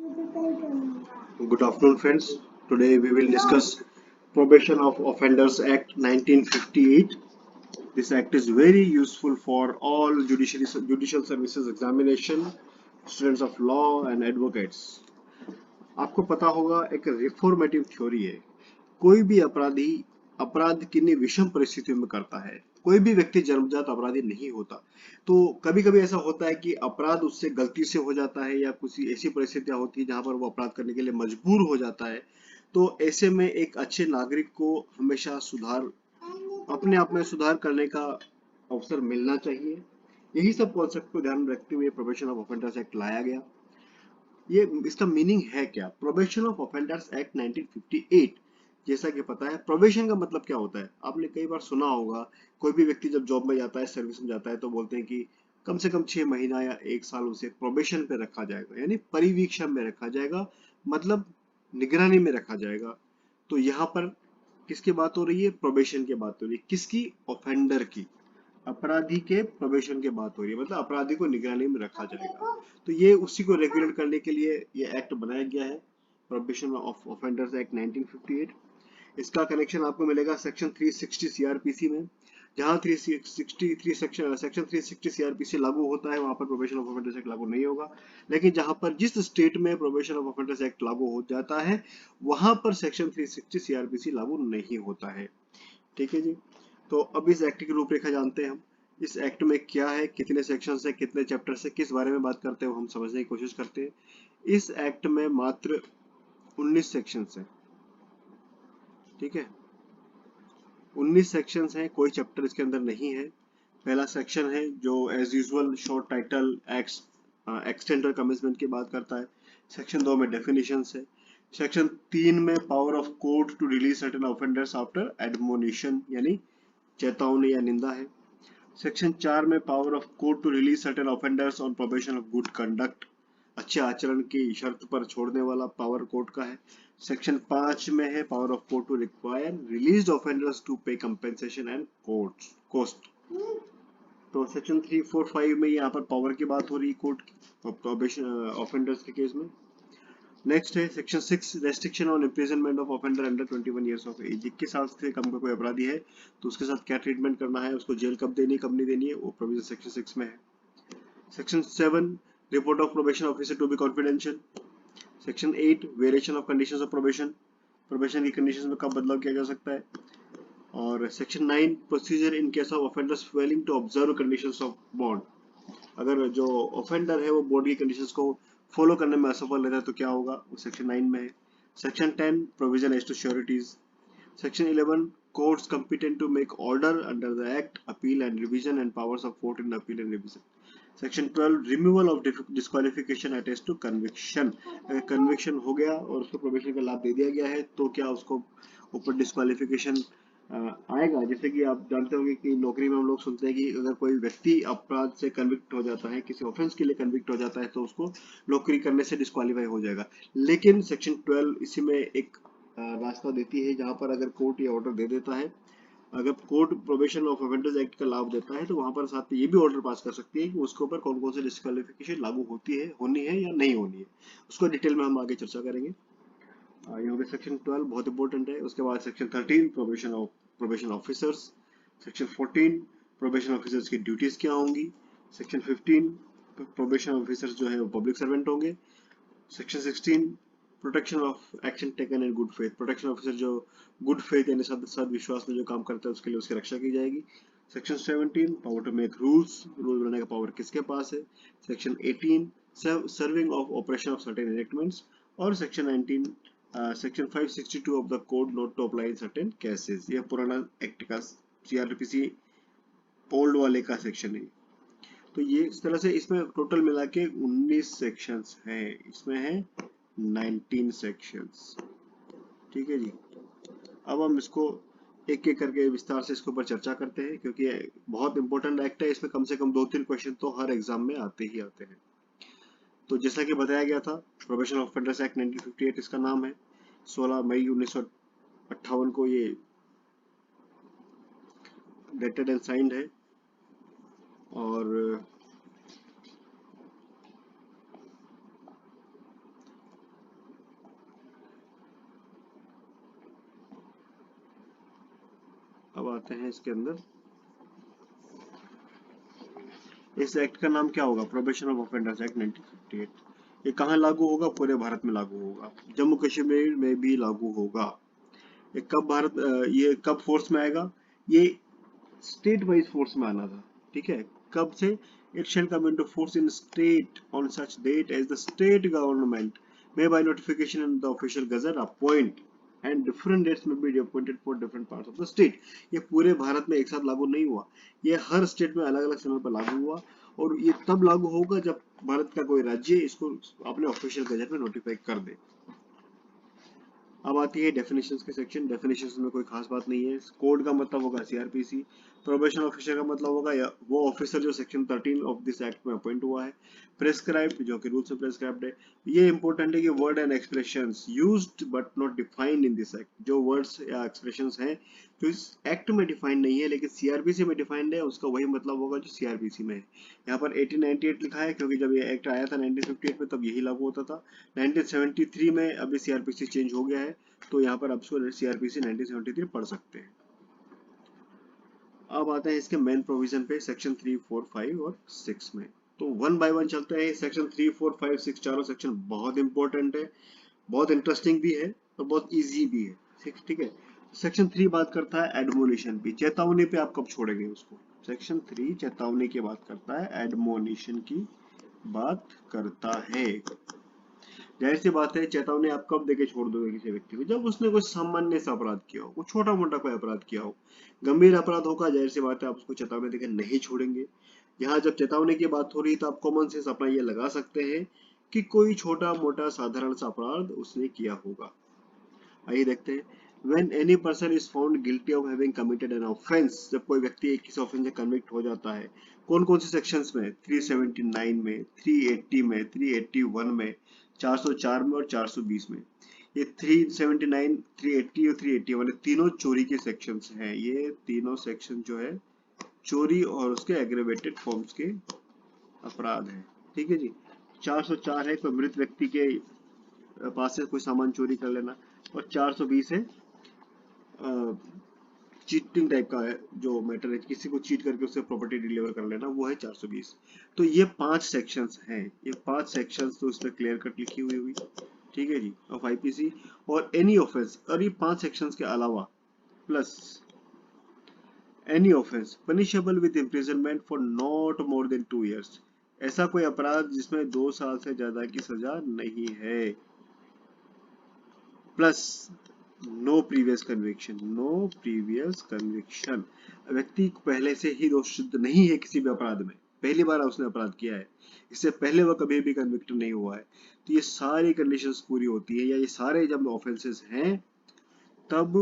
Good afternoon, friends. Today we will discuss Probation of Offenders Act 1958. This act is very useful for all judicial services examination, students of law and advocates. आपको पता होगा एक reformative theory है। कोई भी अपराधी अपराध किन्हीं विषम परिस्थितियों में करता है। कोई भी व्यक्ति जन्मजात अपराधी नहीं होता। तो कभी कभी ऐसा होता है कि अपराध उससे गलती से हो जाता है या कुछ ऐसी परिस्थितियां होती है जहां पर वो अपराध करने के लिए मजबूर हो जाता है। तो ऐसे में एक अच्छे नागरिक को हमेशा अपने आप में सुधार करने का अवसर मिलना चाहिए। यही सब कॉन्सेप्ट को ध्यान में रखते हुए प्रोबेशन ऑफ ऑफेंडर्स एक्ट लाया गया। ये इसका मीनिंग है क्या? प्रोबेशन ऑफ ऑफेंडर्स एक्ट 1958, जैसा कि पता है प्रोबेशन का मतलब क्या होता है आपने कई बार सुना होगा। कोई भी व्यक्ति जब जॉब में जाता है, सर्विस में जाता है, तो बोलते हैं कि कम से कम 6 महीना या 1 साल उसे प्रोबेशन पे रखा जाएगा, यानी परिवीक्षण में रखा जाएगा, मतलब निगरानी में रखा जाएगा। तो यहाँ पर किसकी बात हो रही है? प्रोबेशन की बात हो रही है। किसकी? ऑफेंडर की, अपराधी के प्रोबेशन की बात हो रही है, मतलब अपराधी को निगरानी में रखा जाएगा। तो ये उसी को रेगुलेट करने के लिए ये एक्ट बनाया गया है, प्रोबेशन ऑफ ऑफेंडर्स एक्ट 1958। इसका कनेक्शन आपको मिलेगा सेक्शन 360 सीआरपीसी में। जहां 363 सेक्शन 360 सीआरपीसी लागू होता है वहां पर प्रोबेशन ऑफ ऑफेंडर्स एक्ट लागू नहीं होगा। लेकिन जहां पर जिस स्टेट में प्रोबेशन ऑफ ऑफेंडर्स एक्ट लागू हो जाता है वहां पर सेक्शन 360 सीआरपीसी लागू नहीं होता है। ठीक है जी। तो अब इस एक्ट की रूपरेखा जानते हैं हम। इस एक्ट में क्या है, कितने सेक्शन है, कितने चैप्टर से, किस बारे में बात करते हैं, वो हम समझने की कोशिश करते हैं। इस एक्ट में मात्र 19 सेक्शन है। ठीक है, 19 सेक्शन हैं, कोई चैप्टर इसके अंदर नहीं है। पहला सेक्शन है जो as usual short title ex extend और कमिटमेंट की बात करता है। सेक्शन 2 में डेफिनेशंस है। सेक्शन 3 में power of court to release certain offenders after admonition, यानी चेतावनी या निंदा है। सेक्शन 4 में power of court to release certain offenders on probation of good conduct, अच्छे आचरण की शर्त पर छोड़ने वाला पावर कोर्ट का है। सेक्शन 5 में है power of court to require released offenders to pay compensation and court cost. तो सेक्शन 3, 4, 5 में यहाँ पर पावर की बात हो रही है कोर्ट की प्रोबेशन ऑफेंडर्स के केस में। नेक्स्ट है section 6, restriction on imprisonment of offender under 21 years of age. 21 साल से कम का कोई अपराधी है तो उसके साथ क्या ट्रीटमेंट करना है, उसको जेल कब देनी कब नहीं देनी है, वो प्रोविजन सेक्शन 6 में है। Section 7, report of probation officer to be confidential. Section 8, variation of conditions of probation, probation की कंडीशंस में कब बदलाव किया जा सकता है। और section 9, procedure in case of offenders failing to observe conditions of bond. अगर जो ऑफेंडर है वो बोर्ड की कंडीशंस को फॉलो करने में असफल रहता है तो क्या होगा, वो सेक्शन 9 में है। Section 10, provision as to sureties. Section 11, courts competent to make order under the act, appeal and revision, and powers of court in appeal and revision. Section 12, removal of disqualification attest to conviction. अगर conviction हो गया और उसको probation का लाभ दे दिया गया है तो क्या उसको ऊपर डिस्क्वालिफिकेशन आएगा? जैसे कि आप जानते होंगे कि नौकरी में हम लोग सुनते हैं कि अगर कोई व्यक्ति अपराध से कन्विक्ट हो जाता है, किसी ऑफेंस के लिए कन्विक्ट हो जाता है, तो उसको नौकरी करने से डिस्क्वालीफाई हो जाएगा। लेकिन सेक्शन 12 इसी में एक रास्ता देती है जहां पर अगर कोर्ट ये ऑर्डर दे देता है, अगर court probation of offenders act का लाभ देता है तो वहां पर साथ में ये भी ऑर्डर पास कर सकती है कि उसके ऊपर कौन कौन से डिस्क्वालिफिकेशन लागू होती है, होनी है या नहीं होनी है। उसको डिटेल में हम आगे चर्चा करेंगे। यहाँ पे सेक्शन 12 बहुत इंपॉर्टेंट है। उसके बाद section 13, probation officers. Section 14, probation officers की ड्यूटीज क्या होंगी। सेक्शन 15, प्रोबेशन ऑफिसर्स जो है वो पब्लिक सर्वेंट होंगे। Section 16, protection of action taken in good faith. Protection officer जो गुड फेथ यानी सद विश्वास में जो काम करता है उसके लिए उसकी रक्षा की जाएगी। Section 17, power to make rules, rule बनाने का पावर किसके पास है। Section 18, serving of operation of certain enactments. और section 19, section 562 of the code not to apply in certain cases. यह पुराना एक्ट का सीआरपीसी ओल्ड वाले का सेक्शन है। तो ये इस तरह से इसमें टोटल मिला के 19 सेक्शंस हैं। इसमें है 19 सेक्शंस। ठीक है जी। अब हम इसको एक एक करके विस्तार से इसके ऊपर चर्चा करते हैं क्योंकि ये बहुत इंपॉर्टेंट एक्ट है। इसमें कम से कम 2-3 क्वेश्चन तो हर एग्जाम में आते ही आते हैं। तो जैसा कि बताया गया था, प्रोबेशन ऑफ ऑफेंडर्स एक्ट 1958 इसका नाम है। 16 मई 1958 को ये डेटेड एंड साइंड है। और आते हैं इसके अंदर। इस एक्ट का नाम क्या होगा? Probation of offenders act 1958। ये कहाँ लागू होगा? पूरे भारत में लागू होगा, जम्मू कश्मीर में भी लागू होगा। ये कब फोर्स में आएगा? ये स्टेट वाइज फोर्स में आना था, ठीक है। कब से? It shall come into force in state on such date as the state government may by notification in the official gazette appoint and different dates may be appointed for different parts of the state। ये पूरे भारत में एक साथ लागू नहीं हुआ, ये हर state में अलग अलग समय पर लागू हुआ, और ये तब लागू होगा जब भारत का कोई राज्य इसको अपने ऑफिशियल गजट में नोटिफाई कर दे। अब आती है डेफिनेशंस के सेक्शन। डेफिनेशंस में कोई खास बात नहीं है। कोड का मतलब होगा सीआरपीसी। प्रोबेशन ऑफिसर का मतलब होगा या वो ऑफिसर जो सेक्शन 13 ऑफ दिस एक्ट में अपॉइंट हुआ है। प्रेस्क्राइब्ड, जो कि रूल से प्रेस्क्राइब्ड है। ये इंपॉर्टेंट है कि word and expressions used but not defined in this act, जो वर्ड्स या एक्सप्रेशंस हैं जो इस एक्ट में डिफाइंड नहीं है लेकिन सीआरपीसी में डिफाइंड है, उसका वही मतलब होगा जो सीआरपीसी में है। यहाँ पर 1898 लिखा है क्योंकि जब ये एक्ट आया था 1958 में तब यही लागू होता था। 1973 में अभी सीआरपीसी चेंज हो गया है, तो यहाँ पर आप इसको सीआरपीसी 1973 पढ़ सकते हैं। अब आते हैं इसके मेन प्रोविजन पे, सेक्शन 3, 4, 5 और 6 में। तो वन बाय वन चलते हैं। सेक्शन 3, 4, 5, 6 चारों सेक्शन बहुत इंपॉर्टेंट है, बहुत इंटरेस्टिंग भी है और बहुत इजी भी है, ठीक है। सेक्शन 3 बात करता है एडमोनिशन की, चेतावनी पे आप कब छोड़ेंगे उसको। सेक्शन 3 चेतावनी की बात करता है, एडमोनिशन की बात करता है। जाहिर सी बात है, चेतावनी आप कब देके छोड़ दोगे किसी व्यक्ति को? जब उसने कोई सामान्य सा अपराध किया हो, कोई छोटा मोटा कोई अपराध किया हो, गंभीर अपराध होगा, जाहिर सी बात है आप उसको चेतावनी देके नहीं छोड़ेंगे। यहाँ जब चेतावनी की बात हो रही है तो आप कॉमन सेंस अपना ये लगा सकते हैं कि कोई छोटा मोटा साधारण सा अपराध उसने किया होगा। आइए देखते हैं। When any person is found guilty of having committed an offense, जब कोई व्यक्ति किसी ऑफेंस से कन्विक्ट हो जाता है, कौन कौन से सेक्शंस में? 379 में, 380 में, 381 में, 404 में और 420 में। ये 379, 380 और 381 तीनों चोरी के सेक्शंस हैं। ये तीनों सेक्शन जो है चोरी और उसके एग्रेवेटेड फॉर्म्स के अपराध हैं, ठीक है जी। 404 है कोई मृत व्यक्ति के पास से कोई सामान चोरी कर लेना, और 420 है चीटिंग टाइप का है, जो मैटर है किसी को चीट करके उससे प्रॉपर्टी डिलीवर कर लेना, वो है 420। तो ये 5 सेक्शंस हैं, ये 5 सेक्शंस तो इसमें क्लियर कट लिखी हुई, ठीक है जी, ऑफ आईपीसी। और एनी ऑफेंस, और ये 5 सेक्शंस के अलावा plus any offence punishable with imprisonment for not more than 2 years, ऐसा कोई अपराध जिसमें 2 साल से ज्यादा की सजा नहीं है। Plus no previous conviction, no previous conviction, व्यक्ति पहले से ही दोष सिद्ध नहीं है किसी भी अपराध में, पहली बार उसने अपराध किया है, इससे पहले वह कभी भी कन्विक्ट नहीं हुआ है। तो ये सारी कंडीशंस पूरी होती है, या ये सारे जब ऑफेंसेस हैं तब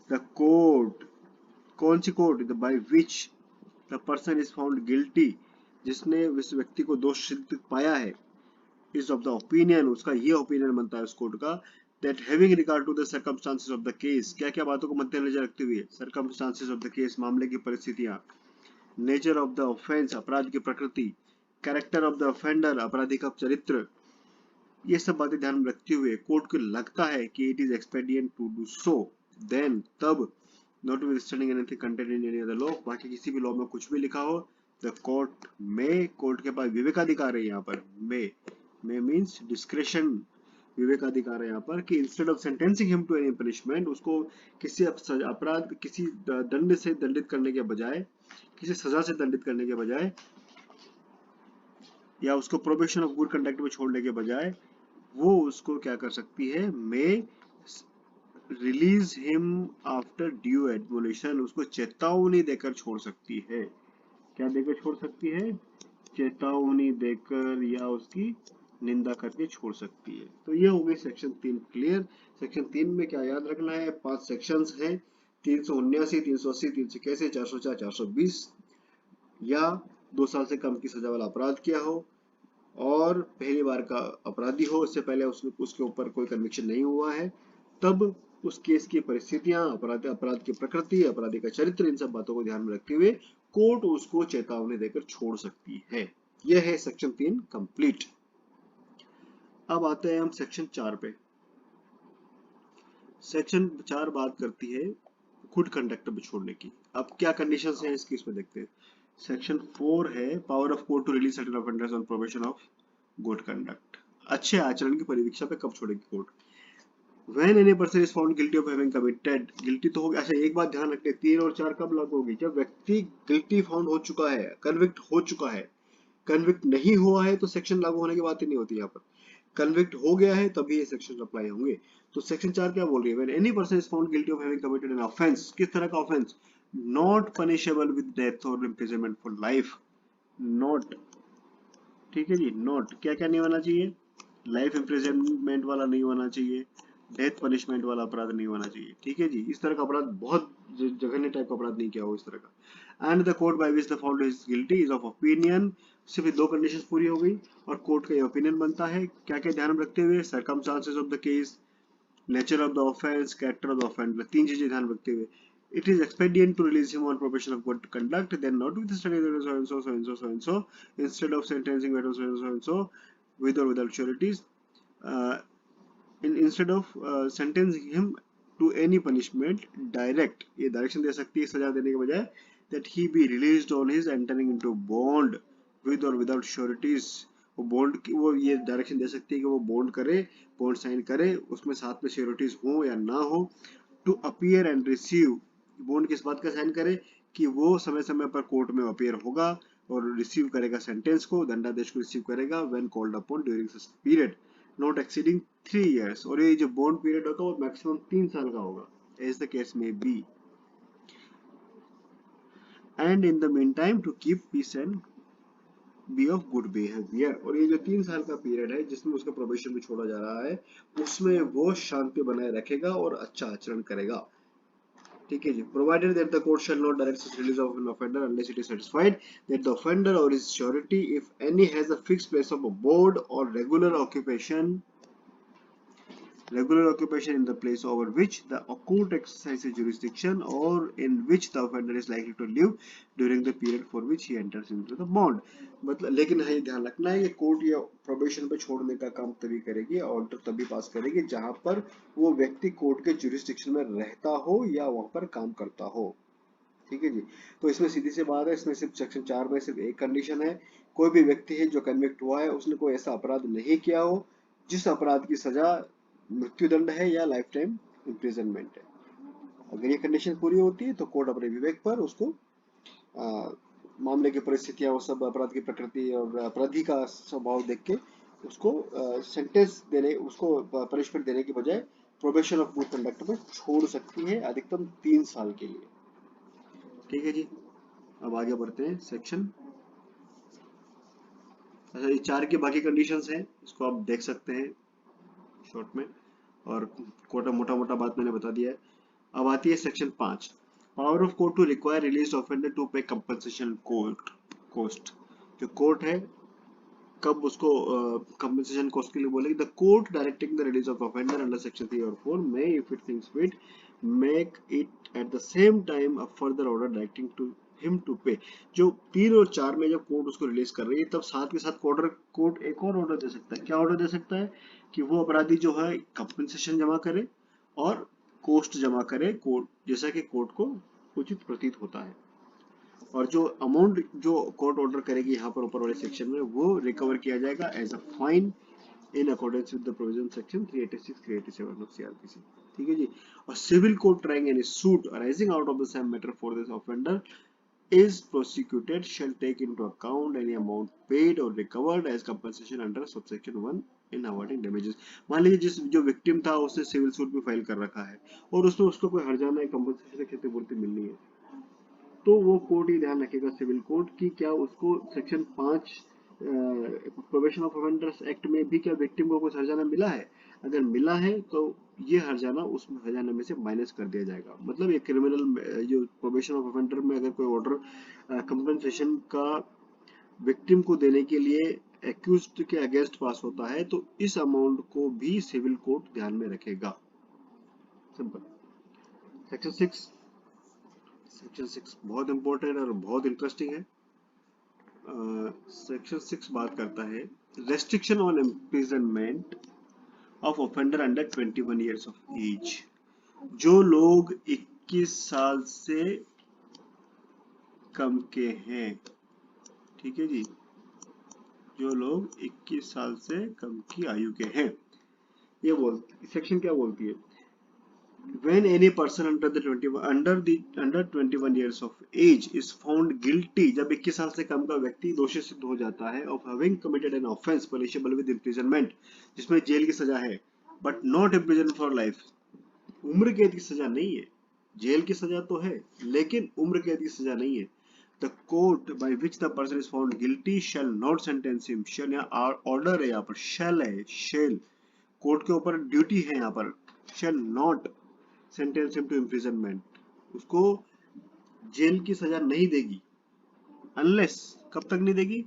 द कोर्ट, कौन सी कोर्ट? By which the person is found guilty, जिसने उस व्यक्ति को दोष सिद्ध पाया है, is of the opinion, उसका ये ओपिनियन बनता है उस कोर्ट का, that having regard to the circumstances of the case, क्या क्या बातों को मद्देनजर रखते हुए, circumstances of the case, मामले की परिस्थितियां, nature of the offense, अपराध की प्रकृति, character of the offender, अपराधी का चरित्र, ये सब बातें ध्यान में रखते हुए कोर्ट को लगता है कि it is expedient to do so, then तब notwithstanding anything contained in any other law, बाकी किसी भी लॉ में कुछ भी लिखा हो, the court में, कोर्ट के पास विवेकाधिकार है यहाँ पर, may means discretion, विवेकाधिकार है यहाँ पर, कि instead of sentencing him to any punishment, उसको किसी अपराध, किसी दंड से दंडित करने के बजाय, किसी सजा से दंडित करने के बजाय, या उसको प्रोबेशन ऑफ गुड कंडक्ट में छोड़ने के बजाय, वो उसको क्या कर सकती है, मे release him after due admonition, उसको चेतावनी देकर छोड़ सकती है। क्या देकर छोड़ सकती है? चेतावनी देकर या उसकी निंदा करके छोड़ सकती है। तो ये हो गई सेक्शन 3 क्लियर। सेक्शन 3 में क्या याद रखना है? 5 सेक्शंस हैं, 379, 380, 381, 404, 420, या 2 साल से कम की सजा वाला अपराध किया हो और पहली बार का अपराधी हो, इससे पहले उसके ऊपर कोई कन्विक्शन नहीं हुआ है, तब उस केस की परिस्थितियां, अपराध की प्रकृति, अपराधी का चरित्र, इन सब बातों को ध्यान में रखते हुए कोर्ट उसको चेतावनी देकर छोड़ सकती है। यह है सेक्शन 3 कंप्लीट। अब आते हैं हम सेक्शन 4 पे। सेक्शन 4 बात करती है गुड कंडक्ट पे छोड़ने की। अब क्या कंडीशंस हैं इसकी, इसमें देखते हैं। सेक्शन 4 है power of court to release certain offenders on probation of good conduct. अच्छे आचरण की परिवीक्षा पे कब छोड़ेगी court? When any person is found guilty of having committed, guilty तो हो गया। अच्छा एक बात ध्यान रखते हैं, 3 और 4 कब लागू होगी? जब व्यक्ति गिल्टी फाउंड हो चुका है, कन्विक्ट हो चुका है। कन्विक्ट नहीं हुआ है तो सेक्शन लागू होने की बात ही नहीं होती यहाँ पर। कन्विक्ट हो गया है तभी ये सेक्शन अप्लाई होंगे। तो सेक्शन 4 क्या बोल रही है? When any person is found guilty of having committed an offense, किस तरह का offense? Not punishable with death or imprisonment for life. Not, ठीक है जी, नॉट क्या क्या नहीं होना चाहिए? लाइफ इम्प्रिजनमेंट वाला नहीं होना चाहिए, डेथ पनिशमेंट वाला अपराध नहीं होना चाहिए, ठीक है जी। इस तरह का अपराध, बहुत जघन्य टाइप का अपराध नहीं किया हो इस तरह का। And the court by which the found is guilty is of opinion, सिर्फ 2 कंडीशंस पूरी हो गई और कोर्ट का ये ओपिनियन बनता है। क्या क्या ध्यान रखते हुए? Circumstances of the case, nature of the offense, character of the offender, 3 चीजें ध्यान रखते हुए it is expedient to release him on probation of good conduct, then notwithstanding that so and so, so and so, so and so, instead of sentencing so and so, so and so, with or without sureties, uh, instead of sentencing him to any punishment, direct, ये direction दे सकती है सजा देने के बजाय, that he be released on his entering into bond with or without sureties, वो bond की वो ये डायरेक्शन दे सकती है कि वो बॉन्ड करे, बॉन्ड साइन करे, उसमें साथ में श्योरिटीज हो या ना हो। To appear and receive, bond किस बात का साइन करे? कि वो समय समय पर कोर्ट में अपीयर होगा और रिसीव करेगा सेंटेंस को, दंडादेश को रिसीव करेगा when called upon during such period not exceeding 3 years, और ये जो बॉन्ड पीरियड होगा वो मैक्सिमम 3 साल का होगा, as the case may be. And in the meantime to keep peace and be of good behaviour, और ये जो 3 साल का पीरियड है जिसमें उसका प्रोबेशन भी छोड़ा जा रहा है, उसमें वो शांति बनाए रखेगा और अच्छा आचरण करेगा, ठीक है जी। Provided that the court shall not direct such release of an offender unless it is satisfied that the offender or his surety if any has a fixed place of abode or regular occupation in the place over which the court exercises jurisdiction or in which the offender is likely to live during the period for which he enters into the bond। मतलब लेकिन है ध्यान रखना है कि court या probation पे छोड़ने का काम तभी करेगी, ऑर्डर तभी पास करेगी जहां पर वो व्यक्ति कोर्ट के जुरिस्डिक्शन में रहता हो या वहां पर काम करता हो, ठीक है जी। तो इसमें सीधी सी बात है, इसमें सिर्फ सेक्शन 4 में सिर्फ एक कंडीशन है, कोई भी व्यक्ति है जो कन्विक्ट हुआ है उसने कोई ऐसा अपराध नहीं किया हो जिस अपराध की सजा मृत्युदंड है या लाइफ टाइम इम्प्रिजनमेंट है। अगर ये कंडीशन पूरी होती है तो कोर्ट अपने विवेक पर उसको मामले की परिस्थितियां, वो सब अपराध की प्रकृति और अपराधी का स्वभाव देख के उसको सेंटेंस देने, उसको पनिशमेंट देने के बजाय प्रोबेशन ऑफ गुड कंडक्ट में छोड़ सकती है अधिकतम 3 साल के लिए, ठीक है जी। अब आगे बढ़ते हैं सेक्शन, अच्छा ये 4 की बाकी कंडीशंस हैं, इसको आप देख सकते हैं शॉर्ट में, और कोटा मोटा मोटा बात मैंने बता दिया है। अब आती है section 5, power of court to require released offender to pay compensation cost. जो कोर्ट है कब उसको कंपनसेशन कॉस्ट के लिए बोलेगी? The court directing the release of offender under section 3 or 4 may if it thinks fit make it at the same time a further order directing to him to pay. जो 3 or 4 में जब court उसको release कर रही है तब साथ के साथ कोर्ट एक और ऑर्डर दे सकता है। क्या ऑर्डर दे सकता है? कि वो अपराधी जो है कंपनसेशन जमा करे और कोस्ट जमा करे, कोर्ट जैसा कि कोर्ट को उचित प्रतीत होता है, और जो अमाउंट जो कोर्ट ऑर्डर करेगी यहाँ पर ऊपर वाले सेक्शन में वो रिकवर किया जाएगा as a fine in accordance with the provision section 386 387 of CrPC, ठीक है जी। और civil court trying any suit arising out of the same matter for this offender is prosecuted shall take into account any amount paid or recovered as compensation under subsection 1 in awarding damages। मान लीजिए जिस जो victim था उसने civil suit भी file कर रखा है और उसमें उसको कोई हर्जाना या कंपनसेशन क्षतिपूर्ति मिलनी है, तो वो कोर्ट ही ध्यान रखेगा सिविल कोर्ट की क्या उसको section 5 probation of offenders act में भी क्या विक्टिम को कुछ हर्जाना मिला है? अगर मिला है तो ये हर्जाना उस हर्जाना में से माइनस कर दिया जाएगा। मतलब ये क्रिमिनल जो प्रोबेशन ऑफ ऑफेंडर में अगर कोई ऑर्डर कंपनसेशन का विक्टिम को देने के लिए एक्यूज्ड के अगेंस्ट पास होता है तो इस अमाउंट को भी सिविल कोर्ट ध्यान में रखेगा। सिंपल। सेक्शन 6, सेक्शन 6 बहुत इंपॉर्टेंट और बहुत इंटरेस्टिंग है। सेक्शन 6 बात करता है restriction on imprisonment of offender under 21 years of age. जो लोग 21 साल से कम के हैं। ठीक है जी, जो लोग 21 साल से कम की आयु के हैं। ये सेक्शन क्या बोलती है? When any person under 21 years of age is found guilty, जब 21 साल से कम का व्यक्ति दोषी सिद्ध हो जाता है of having committed an offence punishable with imprisonment, जिसमें जेल की सजा है, but not imprisonment for life, उम्र कैद की सजा नहीं है। जेल की सजा तो है लेकिन उम्र कैद की सजा नहीं है। The court by which the person is found guilty shall not sentence him, shall यहाँ order है, यहाँ पर shall है, shall कोर्ट के ऊपर ड्यूटी है, यहाँ पर shall not sentence him to imprisonment, उसको जेल की सजा नहीं देगी अनलेस, कब तक नहीं देगी?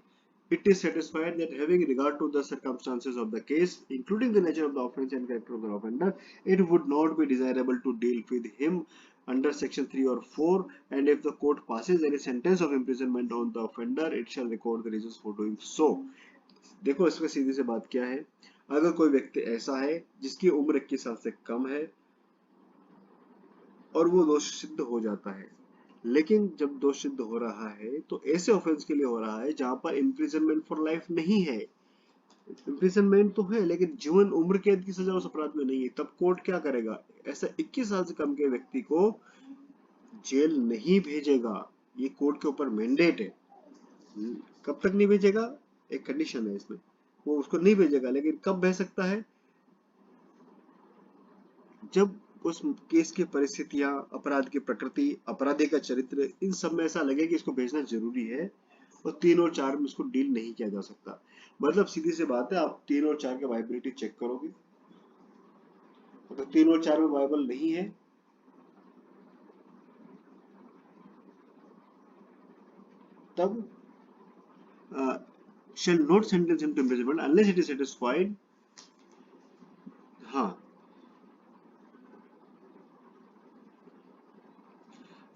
It is satisfied that having regard to the circumstances of the case including the nature of the offence and character of the offender, it would not be desirable to deal with him under section 3 or 4, and if the court passes any sentence of imprisonment on the offender, it shall record the reasons for doing so. देखो इसमें सीधी सी बात क्या है, अगर कोई व्यक्ति ऐसा है जिसकी उम्र 21 साल से कम है और वो दोष सिद्ध हो जाता है, लेकिन जब दोष सिद्ध हो रहा है तो ऐसे ऑफेंस के लिए हो रहा है जहां पर इम्प्रिजनमेंट फॉर लाइफ नहीं है। इम्प्रिजनमेंट तो है लेकिन जीवन उम्र कैद की सजा उस अपराध में नहीं है, तब कोर्ट क्या करेगा? ऐसा 21 साल से कम के व्यक्ति को जेल नहीं भेजेगा। ये कोर्ट के ऊपर मैंडेट है। कब तक नहीं भेजेगा? एक कंडीशन है इसमें, वो उसको नहीं भेजेगा, लेकिन कब भेज सकता है? जब उस केस की परिस्थितियां, अपराध की प्रकृति, अपराधी का चरित्र, इन सब में ऐसा लगे कि इसको भेजना जरूरी है और 3 और 4 में इसको डील नहीं किया जा सकता। मतलब सीधी सी बात है, आप 3 और 4 के वाइबिलिटी चेक करोगे, अगर 3 और 4 में वाइबल नहीं है तब shall not sentence him to imprisonment unless it is satisfied, हाँ,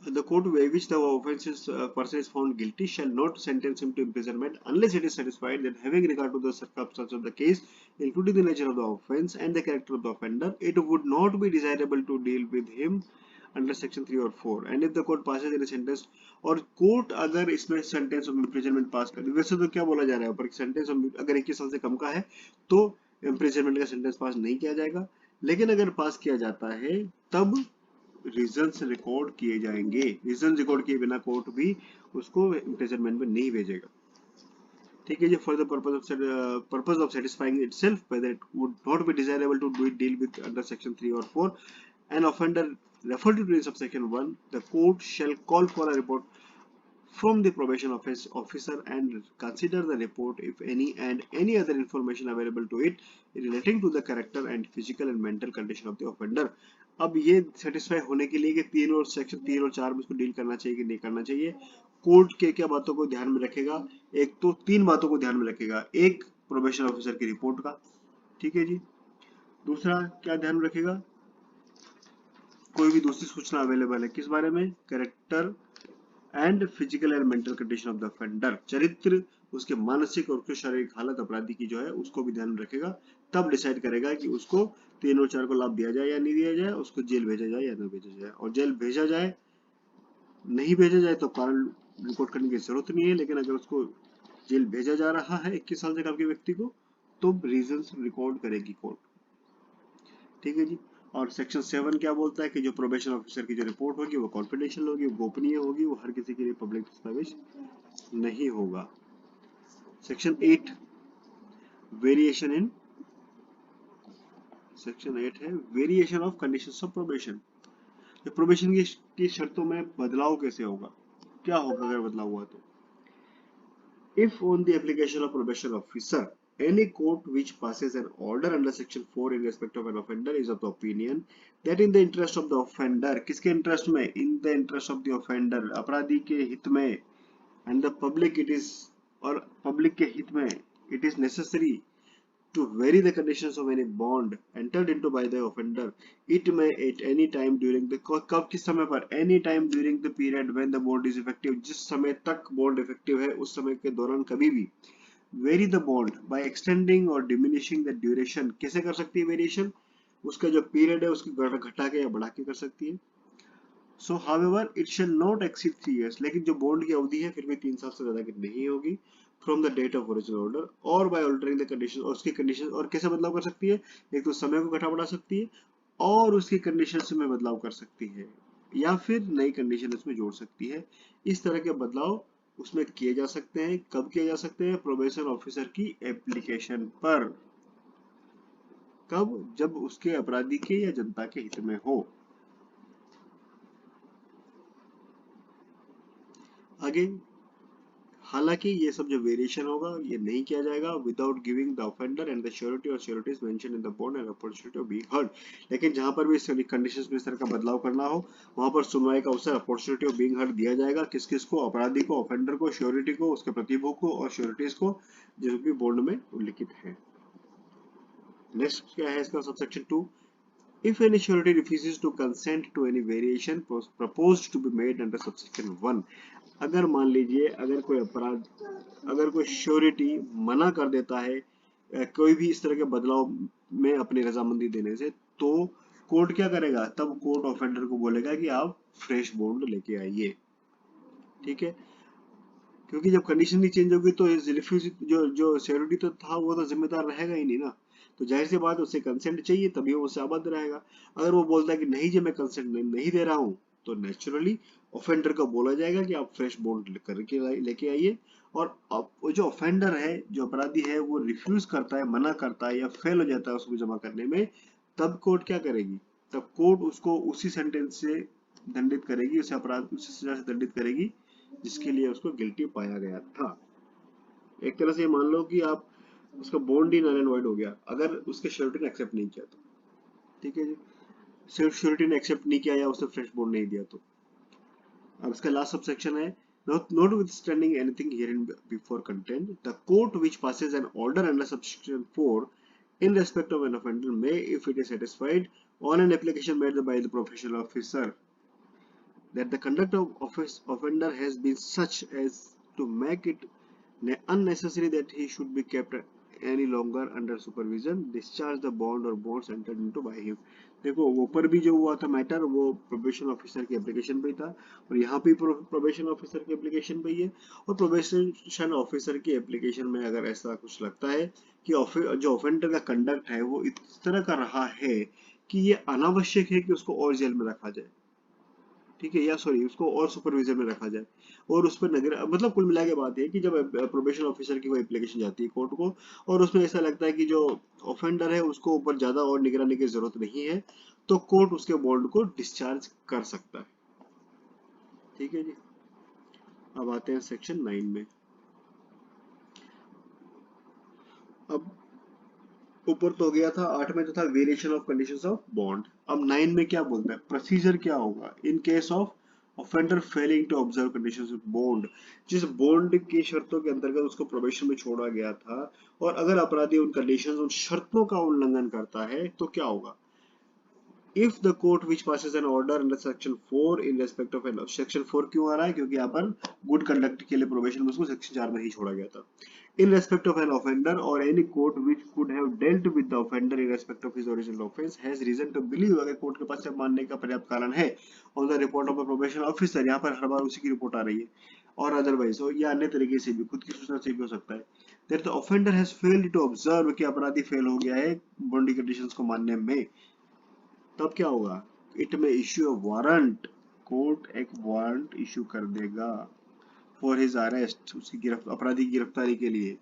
the court by which the offences person is found guilty shall not sentence him to imprisonment unless it is satisfied that having regard to the circumstances of the case, including the nature of the offence and the character of the offender, it would not be desirable to deal with him under section 3 or 4, and if the court passes any sentence, और court अगर इसमें sentence of imprisonment पास कर, वैसे तो क्या बोला जा रहा है ऊपर, सेंटेंस अगर 21 साल से कम का है तो इम्प्रिजनमेंट का सेंटेंस पास नहीं किया जाएगा, लेकिन अगर पास किया जाता है तब रीजंस रिकॉर्ड किए जाएंगे। रीजंस रिकॉर्ड किए बिना कोर्ट भी उसको इम्प्रिजनमेंट में नहीं भेजेगा। ठीक है जी, for the purpose of satisfying itself whether it would not be desirable to deal with under section 3 or 4 an offender referred to in subsection 1, the court shall call for a report from the probation officer and consider the report if any and any other information available to it relating to the character and physical and mental condition of the offender. अब ये satisfy होने के लिए कि 3 और section 3 or 4 में इसको deal करना चाहिए कि नहीं करना चाहिए, कोर्ट के क्या बातों को ध्यान में रखेगा? एक तो 3 बातों को ध्यान में रखेगा, एक प्रोबेशन ऑफिसर की रिपोर्ट का, ठीक है जी, दूसरा क्या ध्यान में रखेगा? कोई भी दूसरी सूचना अवेलेबल है किस बारे में? Character and physical and mental condition of the offender, चरित्र, उसके मानसिक और उसके शारीरिक हालत अपराधी की जो है उसको भी ध्यान में रखेगा, तब डिसाइड करेगा कि उसको 3 और 4 को लाभ दिया जाए या नहीं दिया जाए, उसको जेल भेजा जाए या ना भेजा जाए। और जेल भेजा जाए, नहीं भेजा जाए तो कारण रिपोर्ट करने की जरूरत नहीं है, लेकिन अगर उसको जेल भेजा जा रहा है 21 साल से कम के व्यक्ति को तो रीजंस रिकॉर्ड करेगी कोर्ट। ठीक है जी। और सेक्शन 7 क्या बोलता है कि जो प्रोबेशन ऑफिसर की जो रिपोर्ट होगी वो कॉन्फिडेंशियल होगी, गोपनीय होगी, वो हर किसी के लिए पब्लिक दस्तावेज नहीं होगा। सेक्शन 8 वेरिएशन इन, सेक्शन 8 है variation of conditions of probation. Probation की शर्तों में बदलाव कैसे होगा, क्या होगा अगर बदलाव हुआ तो? If on the application of probation officer any court which passes an order under section 4 in respect of an offender is of the opinion that in the interest of the offender, किसके interest में? in the interest of the offender, अपराधी के हित में, and the public it is, और public के हित में, it is necessary to vary the conditions of any bond entered into by the offender, it may at any time during the, कब किस समय पर? any time during the period when the bond is effective, जिस समय तक bond effective है उस समय के दौरान कभी भी vary the bond by extending और डिमिनिशिंग द ड्यूरेशन, कैसे कर सकती है वेरिएशन? उसका जो पीरियड है उसकी घटा के या बढ़ा के कर सकती है। सो however it shall not exceed 3 years, लेकिन जो बॉन्ड की अवधि है फिर भी 3 साल से ज्यादा की नहीं होगी from the date of original order और बाय ऑल्टरिंग द कंडीशन, और उसकी कंडीशन और कैसे बदलाव कर सकती है, एक तो समय को घटा बढ़ा सकती है और उसकी कंडीशन में बदलाव कर सकती है या फिर नई कंडीशन उसमें जोड़ सकती है। इस तरह के बदलाव उसमें किए जा सकते हैं। कब किए जा सकते हैं? प्रोबेशन ऑफिसर की एप्लीकेशन पर। कब? जब उसके अपराधी के या जनता के हित में हो। आगे, हालांकि ये सब जो वेरिएशन होगा ये नहीं किया जाएगा without giving the offender and the surety or sureties mentioned in the bond and opportunity of being heard. लेकिन जहां पर भी इस कंडीशंस में इस तरह का बदलाव करना हो वहां पर सुनवाई का अवसर, अपॉर्चुनिटी ऑफ बीइंग हर्ड दिया जाएगा। किस किस को? अपराधी को, ऑफेंडर को, श्योरिटी को, उसके प्रतिभोग को और श्योरिटीज को, जो भी बॉन्ड में उल्लिखित है। नेक्स्ट क्या है इसका? Subsection 2, if any surety refuses to consent to any variation proposed to be made under subsection 1, अगर मान लीजिए अगर कोई श्योरिटी मना कर देता है कोई भी इस तरह के बदलाव में अपनी रजामंदी देने से, तो कोर्ट क्या करेगा? तब कोर्ट ऑफेंडर को बोलेगा कि आप फ्रेश बॉन्ड लेके आइए। ठीक है, क्योंकि जब कंडीशन नहीं चेंज होगी तो रिफ्यूज जो जो श्योरिटी तो था वो तो जिम्मेदार रहेगा ही नहीं ना। तो जाहिर सी बात उसे कंसेंट चाहिए तभी वो उससे आबद्ध रहेगा। अगर वो बोलता है कि नहीं जी मैं कंसेंट नहीं दे रहा हूँ, तो नेचुरली ऑफेंडर को बोला जाएगा कि आप फ्रेश बॉन्ड करके लेके आइए। और अब जो ऑफेंडर है, जो अपराधी है, वो रिफ्यूज करता है, मना करता है या फेल हो जाता है उसको जमा करने में, तब कोर्ट क्या करेगी? तब कोर्ट उसको उसी सेंटेंस से दंडित करेगी, उसे अपराध उसी सजा से दंडित करेगी जिसके लिए उसको गिल्टी पाया गया था। एक तरह से मान लो कि आप उसका बॉन्ड ही नल एंड वॉइड हो गया अगर उसके श्योरिटी ने एक्सेप्ट नहीं किया तो। ठीक है जी, सिर्फ श्योरिटी ने एक्सेप्ट नहीं किया या उसने फ्रेश बॉन्ड नहीं दिया तो। अब इसका लास्ट सबसेक्शन है, notwithstanding anything herein before contained, the court which passes an order under subsection 4 in respect of an offender may, if it is satisfied on an application made by the professional officer that the conduct of office offender has been such as to make it unnecessary that he should be kept any longer under supervision, discharge the bond or bonds entered into by him। देखो ऊपर भी जो हुआ था matter वो probation officer की application पे ही था और यहाँ पे प्रोबेशन ऑफिसर की एप्लीकेशन पे ही है। और प्रोबेशन ऑफिसर की एप्लीकेशन में अगर ऐसा कुछ लगता है कि जो ऑफेंडर का कंडक्ट है वो इस तरह का रहा है कि ये अनावश्यक है कि उसको और जेल में रखा जाए, ठीक है, या सॉरी उसको और सुपरविजन में रखा जाए और उस पर नजर, मतलब कुल मिला के बात है कि जब प्रोबेशन ऑफिसर की कोई एप्लीकेशन जाती है कोर्ट को और उसमें ऐसा लगता है कि जो ऑफेंडर है उसको ऊपर ज्यादा और निगरानी की जरूरत नहीं है, तो कोर्ट उसके बॉन्ड को डिस्चार्ज कर सकता है। ठीक है जी, अब आते हैं सेक्शन 9 में। अब ऊपर तो हो गया था, 8 में तो था variation of conditions of bond. अब 9 में क्या बोलता है? प्रोसीजर क्या होगा in case of offender failing to observe conditions of bond. जिस बॉन्ड की शर्तों के अंतर्गत उसको प्रोबेशन में छोड़ा गया था और अगर अपराधी उन कंडीशंस, उन शर्तों का उल्लंघन करता है तो क्या होगा? If the court which passes an order under section 4 in respect of an section 4 क्यों आ रहा है? क्योंकि यहाँ पर गुड कंडक्ट के लिए प्रोबेशन में उसको सेक्शन 4 में ही छोड़ा गया था। In respect of an offender or any court which could have dealt with the offender in respect of his original offense has reason to believe, अगर कोर्ट के पास मानने का पर्याप्त कारण है on the report of a probation officer, यहाँ पर हर बार उसी की रिपोर्ट आ रही है, और अदरवाइज हो या अन्य तरीके से भी खुद की सूचना से भी हो सकता है, that the offender has failed to observe कि अपराधी फेल हो गया है बॉन्डी कंडीशंस को मानने में, तब क्या होगा? इट में इश्यू अ वारंट, कोर्ट एक वारंट इश्यू कर देगा फॉर हिज अरेस्ट, उसकी अपराधी की गिरफ्तारी के लिए,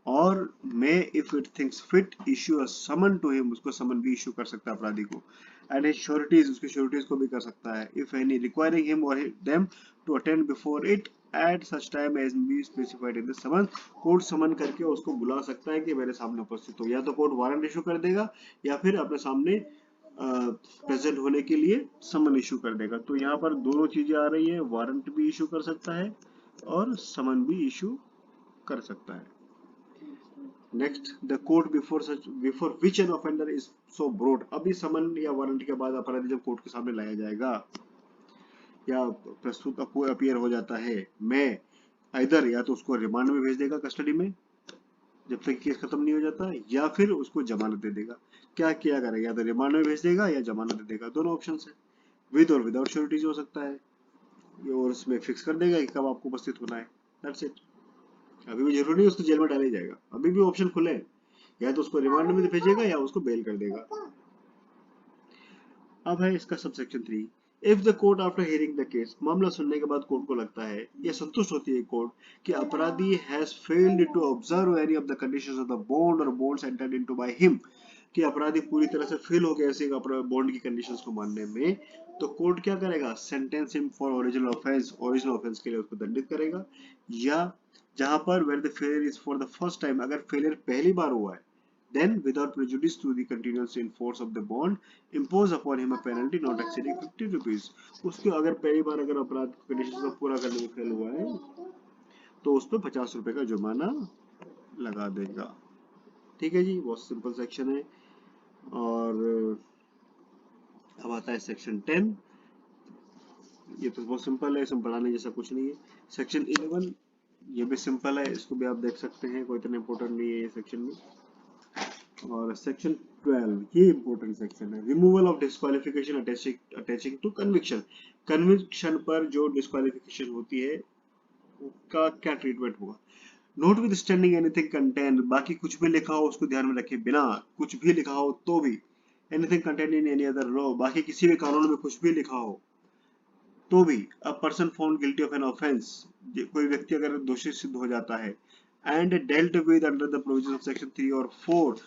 और may if it thinks fit issue a summon to him, उसको समन भी इश्यू कर सकता है अपराधी को, एंड हिज श्योरिटीज, उसकी श्योरिटीज को भी कर सकता है, if any requiring him or them to attend before it at such time as be specified in the summon. Court summon करके उसको बुला सकता है कि मेरे सामने उपस्थित हो, या तो कोर्ट वारंट इशू कर देगा या फिर अपने सामने प्रेजेंट होने के लिए समन इशू कर देगा। तो यहाँ पर दोनों चीजें आ रही है, वारंट भी इशू कर सकता है और समन भी इशू कर सकता है। Next, the court before which an offender is so broad. अभी समन या वारंट के बाद अपराधी जब कोर्ट के सामने लाया जाएगा या प्रस्तुत कोई अपीयर हो जाता है, मैं इधर या तो उसको रिमांड में भेज देगा कस्टडी में जब तक केस खत्म नहीं हो जाता, या फिर उसको जमानत दे देगा। क्या किया करेगा? या तो रिमांड में भेज देगा या जमानत दे देगा, दोनों ऑप्शन है। विद और विदाउट श्योरिटीज हो सकता है, और उसमें फिक्स कर देगा कि कब आपको उपस्थित होना है। That's it. अभी भी जरूरी नहीं उसको जेल में डाला जाएगा, अभी भी ऑप्शन खुले हैं, या तो उसको रिमांड में भेजेगा या उसको बेल कर देगा। अब है इसका subsection 3। If the court after hearing the case, मामला सुनने के बाद कोर्ट को लगता है या संतुष्ट होती है कोर्ट कि अपराधी has failed to observe any of the conditions of the bond or bonds entered into by him, कि अपराधी पूरी तरह से फेल हो गया ऐसे बॉन्ड की कंडीशंस को मानने में, तो कोर्ट क्या करेगा, sentence him for original offence के लिए उसको दंडित करेगा। या जहां पर where the failure is for the first time, अगर फेलियर पहली बार हुआ है, then without prejudice to the continuance in force of the bond impose upon him a penalty not exceeding 50 rupees। उसके अगर पहली बार अगर अपराध कंडीशन को पूरा करने में फेल हुआ है तो उस पर 50 रुपए का जुर्माना लगा देगा। ठीक है जी, बहुत सिंपल सेक्शन है। और अब आता है सेक्शन 10। ये तो बहुत सिंपल है, इसमें पढ़ाने जैसा कुछ नहीं है। सेक्शन 11, ये भी सिंपल है, इसको भी आप देख सकते हैं, कोई इतना इंपॉर्टेंट नहीं है ये सेक्शन में। और सेक्शन 12, ये इंपॉर्टेंट सेक्शन है, removal of disqualification attaching to conviction. Conviction पर जो डिस्क्वालिफिकेशन होती है उसका क्या ट्रीटमेंट होगा। Notwithstanding anything content, बाकी कुछ भी लिखा हो उसको ध्यान में रखे, बिना कुछ भी लिखा हो तो भी, anything content in any other law, बाकी किसी भी कानून में कुछ भी लिखा हो तो भी, a person found guilty of an offence, कोई व्यक्ति अगर दोषी सिद्ध हो जाता है, and dealt with under the provision of section 3 or 4,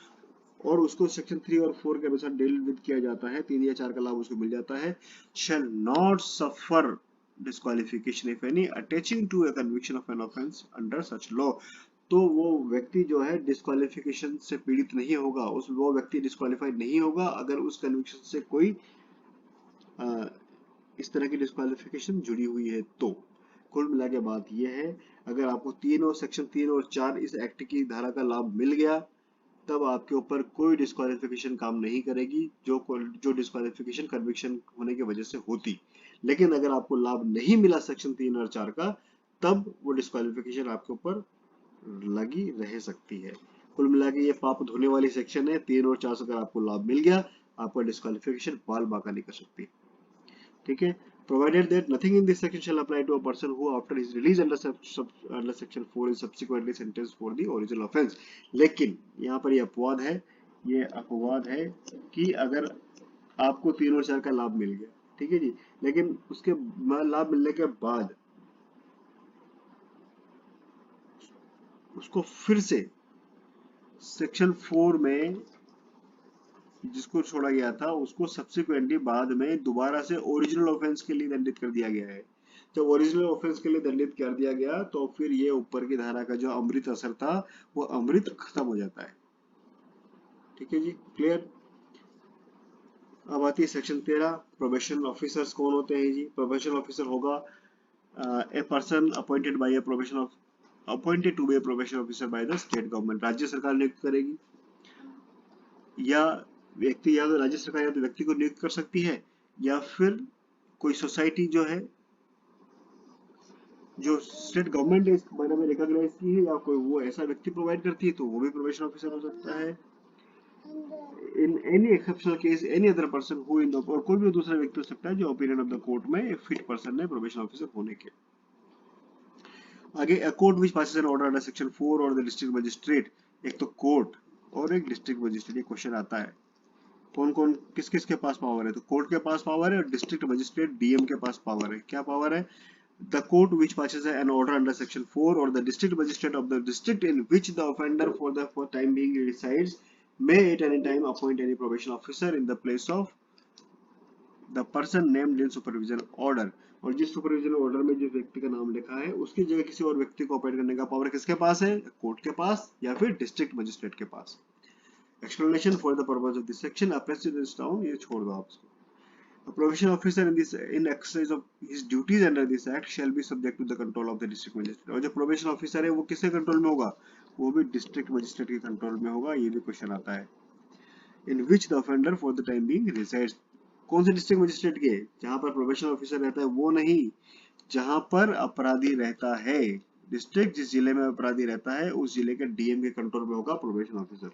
और उसको सेक्शन 3 और 4 के अनुसार डील विद किया जाता है, 3 या 4 का लाभ उसको मिल जाता है, shall not suffer disqualification if any attaching to a conviction of an offense under such law। तो वो व्यक्ति जो है डिस्क्वालिफिकेशन से पीड़ित नहीं होगा, वो व्यक्ति डिस्क्वालिफाइड नहीं होगा अगर उस कन्विक्शन से कोई इस तरह की डिस्क्वालिफिकेशन जुड़ी हुई है तो। कुल मिला के बात यह है, अगर आपको सेक्शन 3 और 4 इस एक्ट की धारा का लाभ मिल गया, तब आपके ऊपर कोई डिस्क्वालिफिकेशन काम नहीं करेगी, जो डिस्क्वालिफिकेशन कन्विक्शन होने की वजह से होती। लेकिन अगर आपको लाभ नहीं मिला सेक्शन 3 और 4 का, तब वो डिस्क्वालिफिकेशन आपके ऊपर लगी रह सकती है। कुल मिला के ये पाप धोने वाली सेक्शन है। 3 और 4 से अगर आपको लाभ मिल गया, आपका डिस्क्वालिफिकेशन बाल बाका नहीं कर सकती। ठीक है, provided that nothing in this section shall apply to a person who after his release under section 4 is subsequently sentenced for the original offense। लेकिन यहाँ पर ये अपवाद है कि अगर आपको 3 और 4 का लाभ मिल गया, ठीक है जी, लेकिन उसके लाभ मिलने के बाद उसको फिर से सेक्शन 4 में जिसको छोड़ा गया था उसको सब्सिक्वेंटली बाद में दोबारा से ओरिजिनल ऑफेंस के लिए दंडित कर दिया गया है। जब ओरिजिनल ऑफेंस के लिए दंडित कर दिया गया तो फिर ये ऊपर की धारा का जो अमृत असर था वो अमृत खत्म हो जाता है। ठीक है जी, क्लियर। अब आती है सेक्शन 13, प्रोबेशन ऑफिसर्स कौन होते हैं जी। प्रोबेशन ऑफिसर होगा a person appointed by a probation appointed to be a probation officer by the state government, राज्य सरकार नियुक्त करेगी, या व्यक्ति, या तो राज्य सरकार या तो व्यक्ति को नियुक्त कर सकती है, या फिर कोई सोसाइटी जो है, जो स्टेट गवर्नमेंट इस बारे में रिकॉग्नाइज की है, या कोई वो ऐसा व्यक्ति प्रोवाइड करती है, तो वो भी प्रोबेशन ऑफिसर हो सकता है। In any exceptional case any other person who in the, और कोई भी दूसरा व्यक्ति हो सकता है जो ओपिनियन ऑफ द कोर्ट में एक फिट पर्सन है प्रोबेशन ऑफिसर होने के। आगे, a court which passes an order under section 4 और द डिस्ट्रिक्ट मजिस्ट्रेट, एक तो कोर्ट और एक डिस्ट्रिक्ट मजिस्ट्रेट, ये क्वेश्चन आता है कौन कौन किस किस के पास पावर है, तो कोर्ट के पास पावर है और डिस्ट्रिक्ट मजिस्ट्रेट डीएम के पास पावर है। क्या पावर है, the court which passes an order under section 4 or the district magistrate of the district in which the offender for time being resides may at any time appoint any probation officer in the place of the person named in supervision order। और जिस supervision order में जिस व्यक्ति का नाम लिखा है उसकी जगह किसी और व्यक्ति को अपॉइंट करने का पावर किसके पास है, कोर्ट के पास या फिर डिस्ट्रिक्ट मजिस्ट्रेट के पास। Explanation for the purpose of this section, आप दिस डाउन, ये छोड़ दो आप इसको। A probation officer in exercise of his duties under this act shall be subject to the control of the district magistrate। और जो probation officer है वो किसके कंट्रोल में होगा, वो भी district magistrate के कंट्रोल में होगा। ये भी क्वेश्चन आता है। In which the offender for the time being resides, कौन से डिस्ट्रिक्ट मजिस्ट्रेट के, जहां पर प्रोबेशन ऑफिसर रहता है वो नहीं, जहां पर अपराधी रहता है। डिस्ट्रिक्ट जिस जिले में अपराधी रहता है उस जिले के डीएम के कंट्रोल में होगा प्रोबेशन ऑफिसर।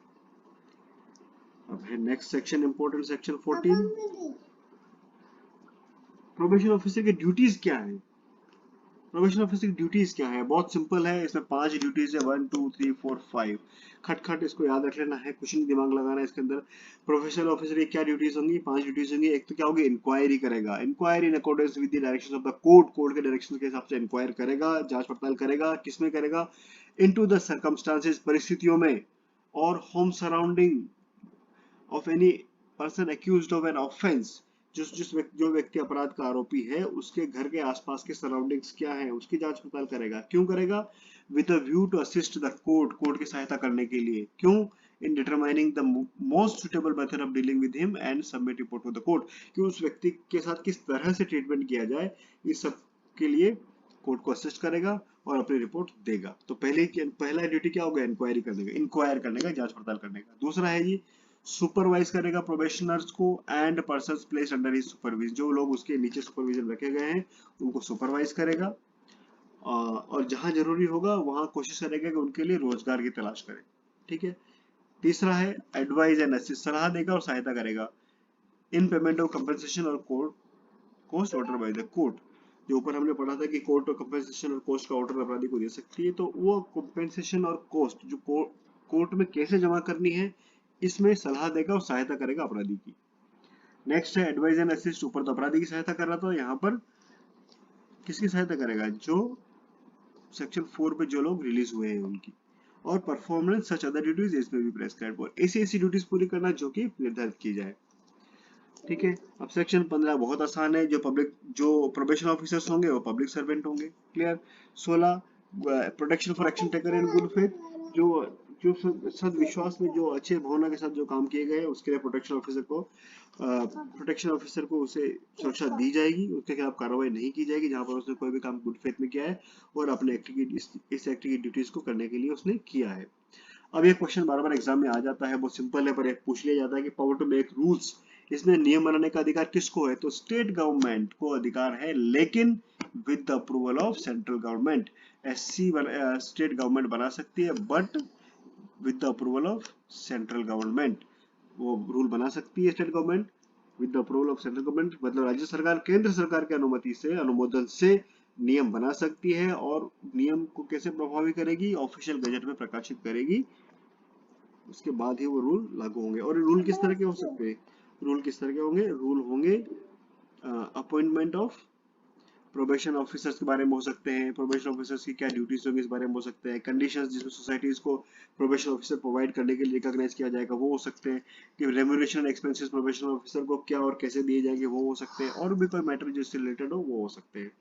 अब है next section, important section 14। Probation officer की ड्यूटीज क्या है? प्रोबेशन ऑफिसर की ड्यूटीज क्या है? बहुत सिंपल है, इसमें 5 ड्यूटीज है, 1 2 3 4 5। खटखट इसको याद रख लेना है, कुछ नहीं दिमाग लगाना है इसके अंदर। प्रोफेशनल ऑफिसर की क्या ड्यूटीज होंगी? 5 ड्यूटीज होंगी। एक तो क्या होगी? इंक्वायरी करेगा, inquiry in accordance with the directions of the court, court के डायरेक्शन के हिसाब से इंक्वायर करेगा, जांच पड़ताल करेगा। किसमें करेगा? इनटू द सर्कमस्टांसेस, परिस्थितियों में, और home surrounding of any person accused of an offence, जो व्यक्ति अपराध का आरोपी है उसके घर के आसपास के सराउंडिंग्स क्या है उसकी जांच पड़ताल करेगा। क्यों करेगा? With a view to assist the court, court की सहायता करने के लिए। क्यों? In determining the most suitable method of dealing with him and submit report to the court, कि उस व्यक्ति के साथ किस तरह से ट्रीटमेंट किया जाए, इस सब के लिए कोर्ट को असिस्ट करेगा और अपनी रिपोर्ट देगा। तो पहला ड्यूटी क्या होगा? इंक्वायरी करने का, इंक्वायर करने का, जांच पड़ताल करने का। दूसरा है जी सुपरवाइज करेगा प्रोबेशनर्स को and persons placed under his supervision, जो लोग उसके नीचे सुपरविजन रखे गए हैं उनको सुपरवाइज करेगा, और जहां जरूरी होगा वहां कोशिश करेगा कि उनके लिए रोजगार की तलाश करे। ठीक है। तीसरा है एडवाइज एंड असिस्ट, सलाह देगा और सहायता करेगा इन पेमेंट ऑफ कंपनसेशन और court cost order by the court. जो ऊपर हमने पढ़ा था कि कोर्ट और कंपनसेशन और कॉस्ट का ऑर्डर अपराधी को दे सकती है, तो वो कंपनसेशन और कॉस्ट जो कोर्ट में कैसे जमा करनी है इसमें सलाह देगा और सहायता करेगा अपराधी की। नेक्स्ट है एडवाइज एंड असिस्ट, ऊपर तो अपराधी की सहायता कर रहा था, यहाँ पर किसकी सहायता करेगा? जो सेक्शन 4 पे जो लोग रिलीज हुए हैं उनकी। और परफॉर्मेंस सच अदर ड्यूटीज इसमें भी प्रेस्क्राइब, और ऐसी ड्यूटीज पूरी करना जो कि निर्धारित की जाए। ठीक है। अब सेक्शन 15 बहुत आसान है, जो प्रोबेशन ऑफिसर्स होंगे वो पब्लिक सर्वेंट होंगे। Clear. 16 protection for action taken in good faith, जो जो सद विश्वास में जो अच्छे भावना के साथ जो काम किए गए उसके लिए प्रोटेक्शन ऑफिसर को उसे सुरक्षा दी जाएगी, उसके खिलाफ कार्रवाई नहीं की जाएगी जहां पर उसने कोई भी काम गुड फेथ में किया है और अपने इस एक्ट की ड्यूटीज को करने के लिए उसने किया है। अब ये क्वेश्चन बार बार एग्जाम में आ जाता है, बहुत सिंपल है, पर एक पूछ लिया जाता है कि पावर टू मेक रूल्स, इसमें नियम बनाने का अधिकार किसको है? तो स्टेट गवर्नमेंट को अधिकार है, लेकिन with the approval of central government. SC state government बना सकती है, but with the approval of central government. वो रूल बना सकती है state government with the approval of central government, मतलब राज्य सरकार केंद्र सरकार की अनुमति से, अनुमोदन से नियम बना सकती है, और नियम को कैसे प्रभावी करेगी? ऑफिशियल गजट में प्रकाशित करेगी, उसके बाद ही वो रूल लागू होंगे। और रूल किस तरह के हो सकते हैं? रूल किस तरह के होंगे? रूल होंगे अपॉइंटमेंट ऑफ प्रोबेशन ऑफिसर्स के बारे में हो सकते हैं, प्रोबेशन ऑफिसर्स की क्या ड्यूटीज होंगी इस बारे में हो सकते हैं, कंडीशंस जिसमें सोसाइटीज को प्रोबेशन ऑफिसर प्रोवाइड करने के लिए रिकॉग्नाइज किया जाएगा वो हो सकते हैं, कि रेम्यूनरेशन एक्सपेंसेस प्रोबेशन ऑफिसर को क्या और कैसे दिए जाएंगे वो हो सकते हैं, और भी कोई मैटर जिससे रिलेटेड हो वो हो सकते हैं।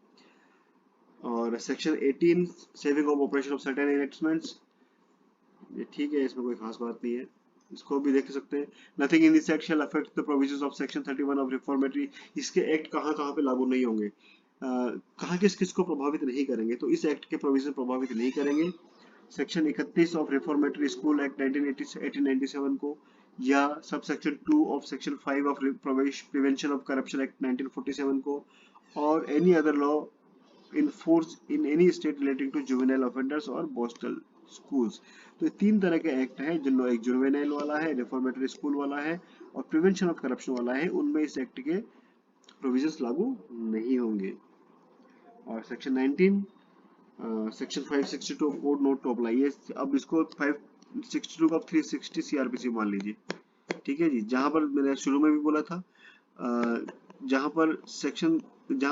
और section 18 saving of operation of certain investments, ये ठीक है, इसमें कोई खास बात नहीं है, इसको भी देख सकते हैं। Nothing in this act shall affect the provisions of section 31 of reformatory, इसके एक्ट कहाँ कहाँ पे लागू नहीं होंगे, कहाँ किस किस को प्रभावित नहीं करेंगे, तो इस एक्ट के प्रोविजन प्रभावित नहीं करेंगे section 31 of reformatory school act 1897 को, या sub section 2 of section 5 of prevention of corruption act 1947 को, और any other law in force in any state relating to juvenile offenders और postal schools। तो ये 3 तरह के एक्ट हैं, जिनमें एक जुवेनाइल वाला है, रिफॉर्मेटरी स्कूल वाला है, और प्रिवेंशन ऑफ करप्शन वाला है, उनमें इस एक्ट के प्रोविजंस लागू नहीं होंगे। और section 19 section 562 code not to apply, ये अब इसको 562 का 360 सीआरपीसी मान लीजिए। ठीक है जी। जहां पर मैंने शुरू में भी बोला था, जहां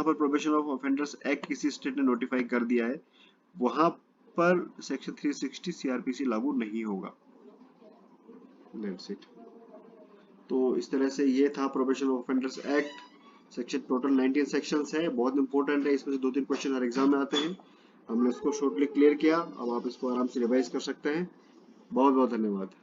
पर प्रोबेशन ऑफ ऑफेंडर्स एक्ट किसी स्टेट ने नोटिफाई कर दिया है वहां पर सेक्शन 360 सीआरपीसी लागू नहीं होगा। That's it। तो इस तरह से ये था probation of offenders act. Section total 19 sections है, बहुत इंपॉर्टेंट है, इसमें से 2-3 क्वेश्चन हर एग्जाम में आते हैं। हमने इसको शॉर्टली क्लियर किया, अब आप इसको आराम से रिवाइज कर सकते हैं। बहुत बहुत धन्यवाद।